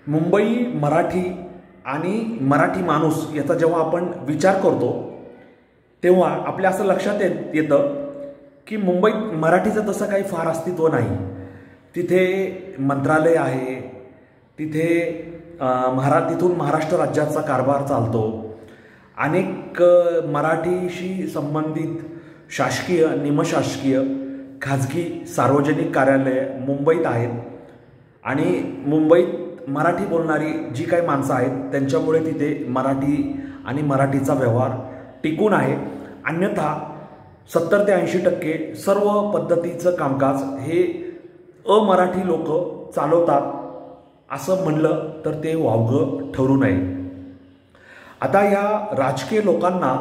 मुंबई मराठी आणि मराठी माणूस याचा जेव्हा आपण विचार करतो तेव्हा आपल्या असं लक्षात येतं की मुंबईत मराठीचं तसं काही फार अस्तित्व नाही। तिथे मंत्रालय आहे, तिथे तिथून महाराष्ट्र राज्याचा कारभार चालतो। अनेक मराठीशी संबंधित शासकीय, निमशासकीय, खाजगी, सार्वजनिक कार्यालये मुंबईत आहेत आणि मुंबईत मराठी बोलणारी जी काही माणसं आहेत त्यांच्यामुळे तिथे मराठी आणि मराठीचा व्यवहार टिकून आहे। अन्यथा 70 ते 80% सर्व पद्धतीचं कामकाज हे अमराठी लोक चालवतात असं म्हणलं तर ते वावगं ठरू नये। आता या राजकीय लोकांना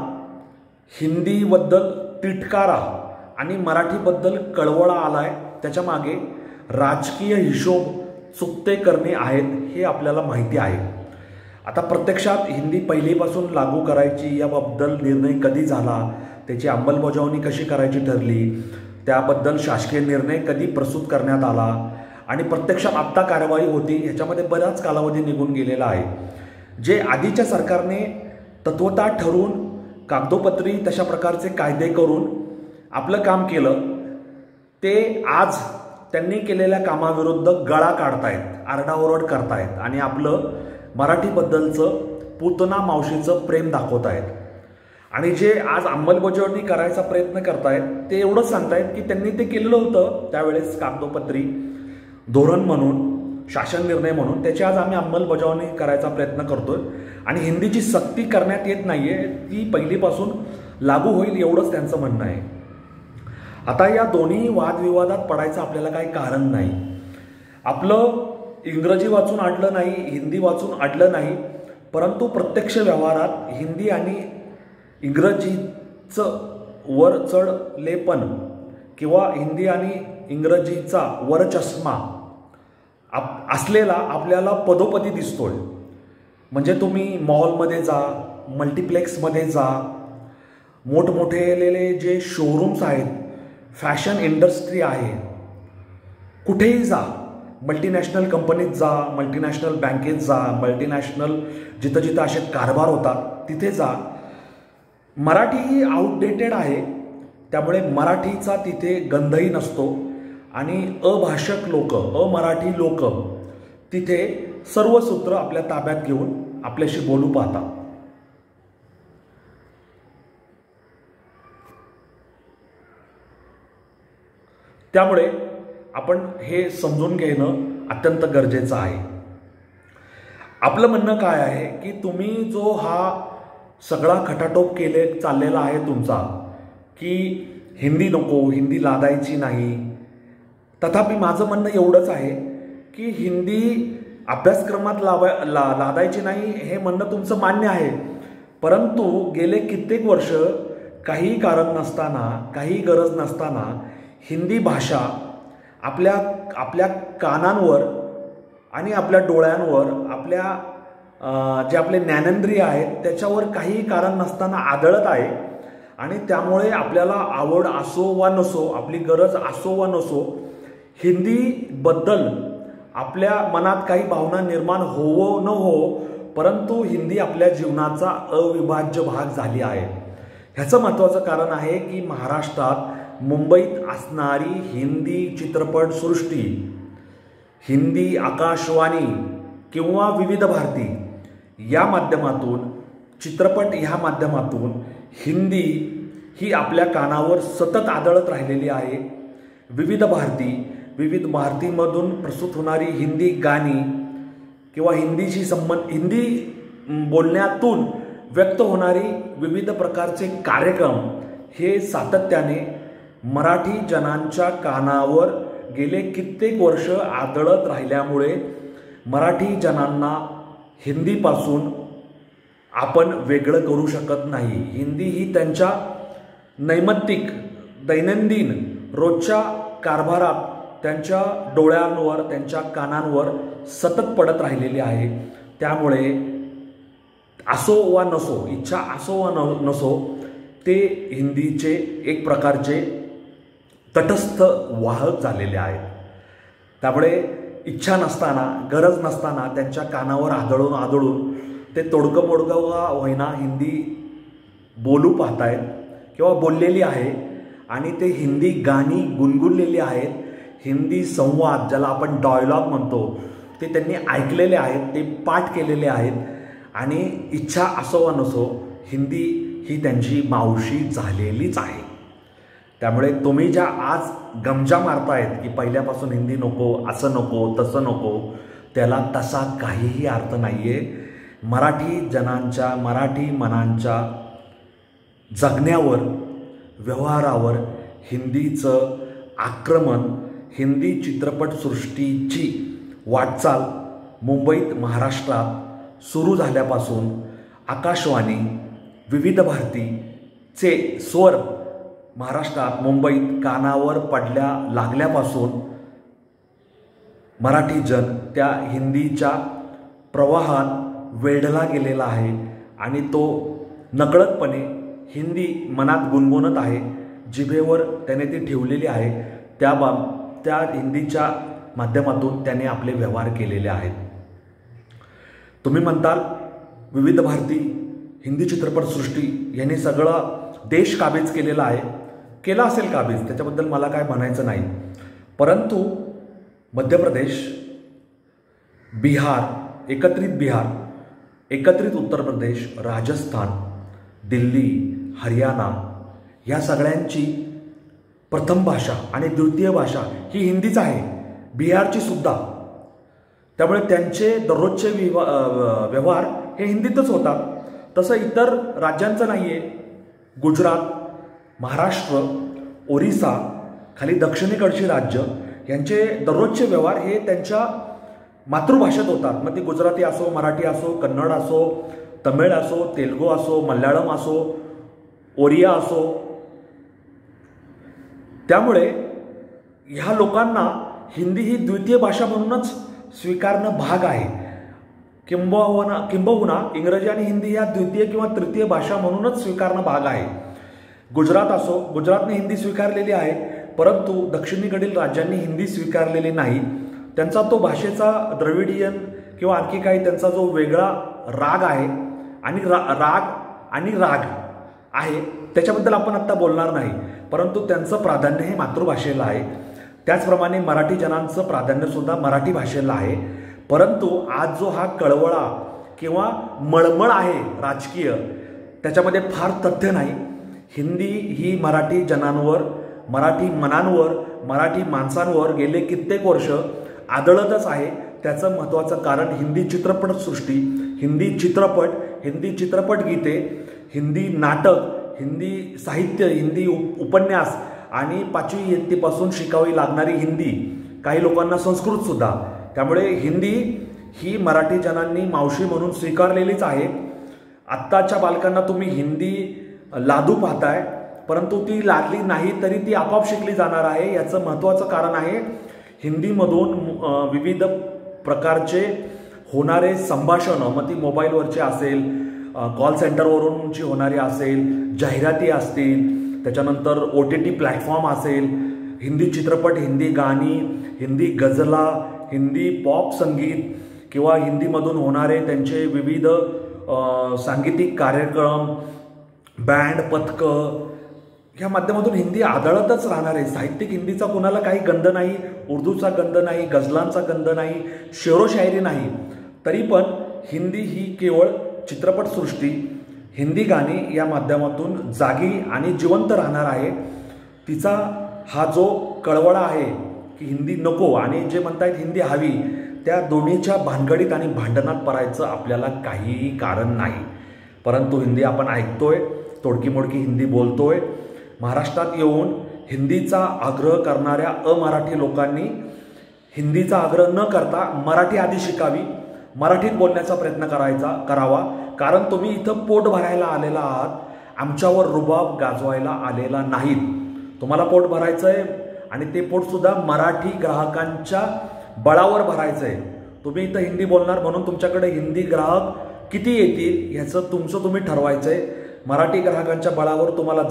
हिंदीबद्दल तिटकारा आणि मराठीबद्दल कळवळा आलाय, त्याच्या मागे राजकीय हिशोब चुकते करणे आहेत हे आपल्याला माहिती आहे। आता प्रत्यक्षात हिंदी पहिलीपासून लागू करायची याबद्दल निर्णय कधी झाला, त्याची अंमलबजावणी कशी करायची ठरली, त्याबद्दल शासकीय निर्णय कधी प्रस्तुत करण्यात आला आणि प्रत्यक्षात आत्ता कारवाई होती, ह्याच्यामध्ये बराच कालावधी निघून गेलेला आहे। जे आधीच्या सरकारने तत्वता ठरवून कागदोपत्री तशा प्रकारचे कायदे करून आपलं काम केलं, ते आज त्यांनी केलेल्या कामाविरुद्ध गळा काढतायत, आरडाओरड करतायत आणि आपलं मराठीबद्दलचं पूतना मावशीचं प्रेम दाखवतायत। आणि जे आज अंमलबजावणी करायचा प्रयत्न करतायत ते एवढंच सांगतायत की त्यांनी ते केलेलं होतं त्यावेळेस कागदोपत्री धोरण म्हणून, शासन निर्णय म्हणून, त्याची आज आम्ही अंमलबजावणी करायचा प्रयत्न करतोय आणि हिंदीची सक्ती करण्यात येत नाहीये, ती पहिलीपासून लागू होईल एवढंच त्यांचं म्हणणं आहे। आता या दोन्ही वादविवादात पडायचं आपल्याला काही कारण नाही। आपलं इंग्रजी वाचून अडलं नाही, हिंदी वाचून अडलं नाही, परंतु प्रत्यक्ष व्यवहारात हिंदी आणि इंग्रजीचं वर चढ लेपन किंवा हिंदी आणि इंग्रजीचा वरचष्मा असलेला आपल्याला पदोपदी दिसतोय। म्हणजे तुम्ही मॉलमध्ये जा, मल्टिप्लेक्समध्ये जा, मोठमोठेलेले जे शोरूम्स आहेत, फॅशन इंडस्ट्री आहे, कुठेही जा, मल्टीनॅशनल कंपनीत जा, मल्टीनॅशनल बँकेत जा, मल्टीनॅशनल जिथं जिथं असे कारभार होतात तिथे जा, मराठी ही आउटडेटेड आहे, त्यामुळे मराठीचा तिथे गंधही नसतो आणि अभाषक लोक, अमराठी लोक तिथे सर्व सूत्र आपल्या ताब्यात घेऊन आपल्याशी बोलू पाहतात। त्यामुळे आपण हे समजून घेणं अत्यंत गरजेचं आहे। आपलं म्हणणं काय आहे की तुम्ही जो हा सगळा खटाटोप चाललेला आहे तुमचा की हिंदी नको, हिंदी लादायची नाही, तथापि माझं म्हणणं एवढंच आहे की हिंदी अभ्यासक्रमात लादायची नाही हे म्हणणं तुमचं मान्य आहे, परंतु गेले कित्येक वर्ष काही कारण नसताना, काही गरज नसताना हिंदी भाषा आपल्या कानांवर आणि आपल्या डोळ्यांवर, आपल्या जे आपले ज्ञानेंद्रिय आहेत त्याच्यावर काही कारण नसताना आदळत आहे आणि त्यामुळे आपल्याला आवड असो वा नसो, आपली गरज असो वा नसो, हिंदीबद्दल आपल्या मनात काही भावना निर्माण होवो न हो, परंतु हिंदी आपल्या जीवनाचा अविभाज्य भाग झाली आहे। ह्याचं महत्त्वाचं कारण आहे की महाराष्ट्रात मुंबईत असणारी हिंदी चित्रपटसृष्टी, हिंदी आकाशवाणी किंवा विविध भारती या माध्यमातून, चित्रपट ह्या माध्यमातून हिंदी ही आपल्या कानावर सतत आदळत राहिलेली आहे। विविध भारतीमधून प्रस्तुत होणारी हिंदी गाणी किंवा हिंदी बोलण्यातून व्यक्त होणारी विविध प्रकारचे कार्यक्रम हे सातत्याने मराठी जनांच्या कानावर गेले कित्येक वर्ष आदळत राहिल्यामुळे मराठी जनांना हिंदीपासून आपण वेगळं करू शकत नाही। हिंदी ही त्यांच्या नैमित्तिक, दैनंदिन, रोजच्या कारभारात त्यांच्या डोळ्यांवर, त्यांच्या कानांवर सतत पडत राहिलेली आहे। त्यामुळे असो वा नसो, इच्छा असो वा नसो, ते हिंदीचे एक प्रकारचे तटस्थ वाहक झालेले आहेत। त्यामुळे इच्छा नसताना, गरज नसताना त्यांच्या कानावर आदळून आदळून ते तोडकं मोडकं होईना हिंदी बोलू पाहतायत किंवा बोललेली आहे आणि ते हिंदी गाणी गुणगुणलेली आहेत. हिंदी संवाद ज्याला आपण डायलॉग म्हणतो ते त्यांनी ऐकलेले आहेत, ते पाठ केलेले आहेत आणि इच्छा असो वा नसो हिंदी ही त्यांची मावशी झालेलीच आहे. त्यामुळे तुम्ही ज्या आज गमजा मारतायत की पहिल्यापासून हिंदी नको, असं नको, तसं नको, त्याला तसा काहीही अर्थ नाही आहे. मराठी जनांच्या, मराठी मनांच्या जगण्यावर, व्यवहारावर हिंदीचं आक्रमण, हिंदी चित्रपटसृष्टीची वाटचाल मुंबईत, महाराष्ट्रात सुरू झाल्यापासून आकाशवाणी, विविध भारतीचे स्वर महाराष्ट्रात, मुंबईत कानावर लागल्यापासून मराठी जन त्या हिंदीच्या प्रवाहात वेढला गेलेला आहे आणि तो नकळतपणे हिंदी मनात गुणगुणत आहे. जिभेवर त्याने ती ठेवलेली आहे. त्या हिंदीच्या माध्यमातून त्याने आपले व्यवहार केलेले आहेत. तुम्ही म्हणताल विविध भारती, हिंदी चित्रपटसृष्टी यांनी सगळं देश काबीज केलेला आहे. केला असेल काबीज, त्याच्याबद्दल मला काय म्हणायचं नाही. परंतु मध्य प्रदेश, बिहार, एकत्रित उत्तर प्रदेश, राजस्थान, दिल्ली, हरियाणा या सगळ्यांची प्रथम भाषा आणि द्वितीय भाषा ही हिंदीच आहे. बिहारची सुद्धा. त्यामुळे त्यांचे दररोजचे व्यवहार हे हिंदीतच होतात. तसं इतर राज्यांचं नाही आहे. गुजरात, महाराष्ट्र, ओरिसा, खाली दक्षिणेकडची राज्य यांचे दररोजचे व्यवहार हे त्यांच्या मातृभाषेत होतात. मग ती गुजराती असो, मराठी असो, कन्नड असो, तमिळ असो, तेलुगू असो, मल्याळम असो, ओरिया असो. त्यामुळे ह्या लोकांना हिंदी ही द्वितीय भाषा म्हणूनच स्वीकारणं भाग आहे. किंबहुना इंग्रजी आणि हिंदी या द्वितीय किंवा तृतीय भाषा म्हणूनच स्वीकारणं भाग आहे. गुजरातने हिंदी स्वीकारलेली आहे, परंतु दक्षिणेकडील राज्यांनी हिंदी स्वीकारलेली नाही. त्यांचा तो भाषेचा द्रविडियन किंवा आणखी काही त्यांचा जो वेगळा राग आहे आणि राग आहे त्याच्याबद्दल आपण आत्ता बोलणार नाही. परंतु त्यांचं प्राधान्य हे मातृभाषेला आहे. त्याचप्रमाणे मराठी जनांचं प्राधान्यसुद्धा मराठी भाषेला आहे. परंतु आज जो हा कळवळा किंवा मळमळ आहे राजकीय, त्याच्यामध्ये फार तथ्य नाही. हिंदी ही मराठी जनांवर, मराठी मनांवर, मराठी माणसांवर गेले कित्येक वर्ष आदळतच आहे. त्याचं महत्त्वाचं कारण हिंदी चित्रपटसृष्टी, हिंदी चित्रपट, हिंदी चित्रपटगीते, हिंदी नाटक, हिंदी साहित्य, हिंदी उपन्यास आणि 5वी इयत्तेपासून शिकावी लागणारी हिंदी, काही लोकांना संस्कृतसुद्धा. त्यामुळे हिंदी ही मराठी जनांनी मावशी म्हणून स्वीकारलेलीच आहे. आत्ताच्या बालकांना तुम्ही हिंदी लादू पाहताय, परंतु ती लादली नाही तरी ती आपोआप शिकली जाणार आहे. याचं महत्त्वाचं कारण आहे हिंदीमधून विविध प्रकारचे होणारे संभाषणं, मग ती मोबाईलवरचे असेल, कॉल सेंटरवरूनची होणारी असेल, जाहिराती असतील, त्याच्यानंतर OTT प्लॅटफॉर्म असेल, हिंदी चित्रपट, हिंदी गाणी, हिंदी गझला, हिंदी पॉप संगीत किंवा हिंदीमधून होणारे त्यांचे विविध सांगीतिक कार्यक्रम, बँड, पथकं, ह्या माध्यमातून हिंदी आदळतच राहणार आहे. साहित्यिक हिंदीचा कोणाला काही गंध नाही, उर्दूचा गंध नाही, गझलांचा गंध नाही, शेरोशायरी नाही. तरी पण हिंदी ही केवळ चित्रपटसृष्टी, हिंदी गाणी या माध्यमातून जागी आणि जिवंत राहणार आहे. तिचा हा जो कळवळा आहे की हिंदी नको आणि जे म्हणतायत हिंदी हवी, त्या दोन्हीच्या भानगडीत आणि भांडणात पडायचं आपल्याला काहीही कारण नाही. परंतु हिंदी आपण ऐकतोय, तोडकी मोडकी हिंदी बोलतोय. महाराष्ट्रात येऊन हिंदीचा आग्रह करणाऱ्या अमराठी लोकांनी हिंदीचा आग्रह न करता मराठी आधी शिकावी, मराठीत बोलण्याचा प्रयत्न करावा. कारण तुम्ही इथं पोट भरायला आलेला आहात, आमच्यावर रुबाब गाजवायला आलेला नाहीत. तुम्हाला पोट भरायचं आहे आणि ते पोटसुद्धा मराठी ग्राहकांच्या बळावर भरायचं आहे. तुम्ही इथं हिंदी बोलणार म्हणून तुमच्याकडे हिंदी ग्राहक किती येतील ह्याचं तुमचं तुम्ही ठरवायचं आहे. मराठी ग्राहकांच्या बळावर तुम्हाला